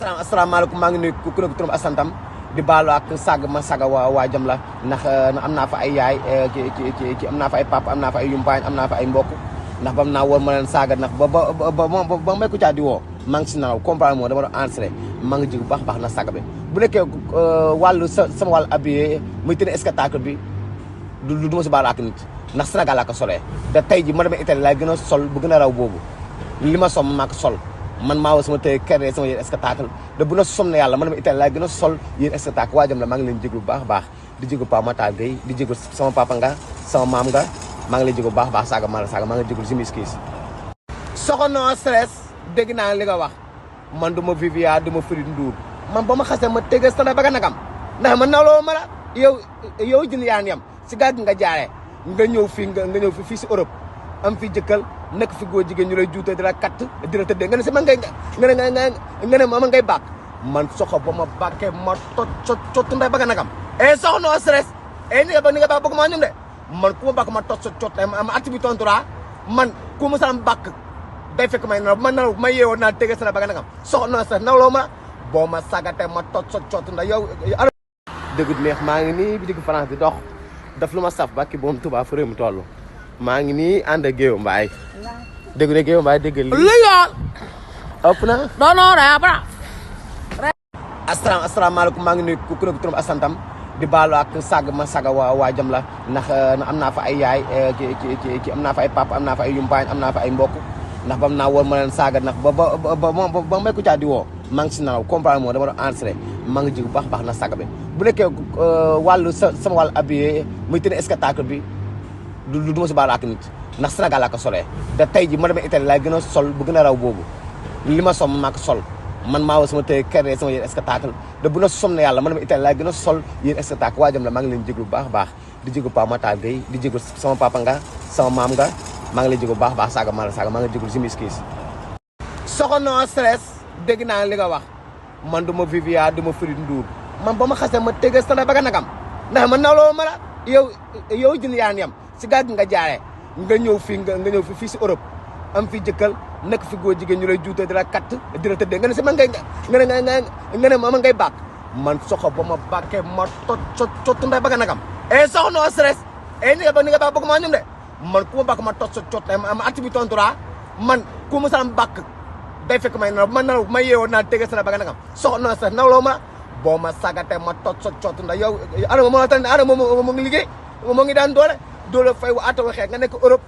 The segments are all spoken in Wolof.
asalaamaaleykum maa ngi nuyu ku nekk turam asantam di baalu ak sàgg ma saga waa jam la ndax am naa fa ay yaay ci am naa fa ay papa am naa fa ay yumpaañ am naa fa ay mbokk ndax bam naa woon ma leen saaga ndax ba may ko caa di woo maa ngi si naaw comprendre moo dama doon enregistré maa ngi jig baax na sàgg bi bu nekkee wàllu sama wàllu habillé muy tëne spectacle bi du ma si baalu ak nit ndax Sénégal laa ko solee te tey ji ma demee Italie laay gën a sol bu gën a raw boobu li ma som maa ko sol man maa woo sama tey kere sama yéen spectacle de bu na som na yàlla ma demee Italie laay gën a sol yéen spectacle waa jam la maa ngi leen jéglu bu baax baax di jéglu Paa Matar Gueye di jéglu sama papa nga sama maam nga maa ngi leen jéglu bu baax saaga maa ngi jéglu si miskis soxna stress dégg naa li nga wax man du ma Vivia du ma Firi Ndour man ba ma xasee ma tege sana ba nga nagam ndax man nawloo ma la yow jën yaan yam si gàgg nga jaaree nga ñëw fii si Europe am fi jëkkal nekk fi góor jigéen ñu lay juuta di la katt di la tëddee nga ne si man nga ne ma ngay bàkk man soxo ba ma bàkkee ma tot nday ba nga nagam soxo no stress ni nga bàkk bëgg maa ñum de man ku ma bàkk ma tot ma atti bi tontura man ku ma saam bàkk day fekk may nalaw man nalaw ma yeewoo naa tege sana ba nga nagam soxo no stress nawloo ma boo ma sagate ma tot nday yow dëggut neex maa ngi nii bi digg France di dox daf lu ma saf bàkki boom Tuubaa fa réew mi toll maa ngi nii ànd ak Géew Mbaay dégg nga Géew Mbaay dégg nga lii ëpp na asalaamaaleykum maa ngi nuyu ku nekk turam asantam di baalu ak sàgg ma saga waa jam la ndax am naa fa ay yaay ci am naa fa ay papa am naa fa ay yumpaañ am naa fa ay mbokk ndax bam naa woon ma leen saaga ndax ba may ko caa di woo maa ngi si naaw comprendre moo dama doon enregistré maa ngi jig baax na sàgg bi bu nekkee wàllu sama wàllu habillé muy tëne spectacle bi du ma si baalu ak nit ndax Sénégal laa ko solee te tey ji ma demee Italie laay gën a sol bu gën a raw boobu li ma som maa ko sol man maa woo sama tey kere sama yéen spectacle de bu na som na yàlla ma demee Italie laay gën a sol yéen spectacle waa jam la maa ngi leen jéglu bu baax di jéglu Paa Matar Gueye di jéglu sama papa nga sama maam nga maa ngi leen jéglu bu baax saaga maa ngi jéglu si miskis soxna stress dégg naa li nga wax man du ma Vivia du ma Firi Ndour man ba ma xasee ma tege sana ba nga nagam ndax man nawloo ma la yow jën yaan yam si gàgg nga jaaree nga ñëw fii si Europe am fi jëkkal nekk fi góor jigéen ñu lay juuta di la katt di la tëddee nga ne si man nga ne ma ngay bàkk man soxo ba ma bàkkee ma tot nday ba nga nagam soxo no stress ni nga bàkk bëgg maa ñum de man ku ma bàkk ma tot ma atti bi tontura man ku ma saam bàkk day fekk may nalaw man nalaw ma yeewoo naa tege sana ba nga nagam soxo no stress nawloo ma boo ma sagate ma tot nday yow adama moo tan adama moo ngi liggéey moo ngi daan doole fay wa ata waxee nga nekk Europe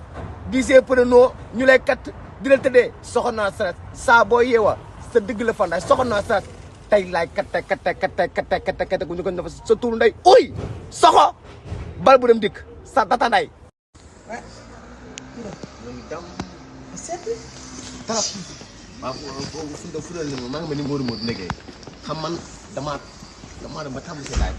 gisee prenoo ñu lay kat di la tëddee soxna stress saa boo yeewa sa digg la fanday soxna stress tey laay katte gu ñu ko def sa tuur nday uy soxo bal bu dem dikk sa data nday fural ni maa ngi ma ni Modou nekkee xam man dama dem ba tàmm si laaj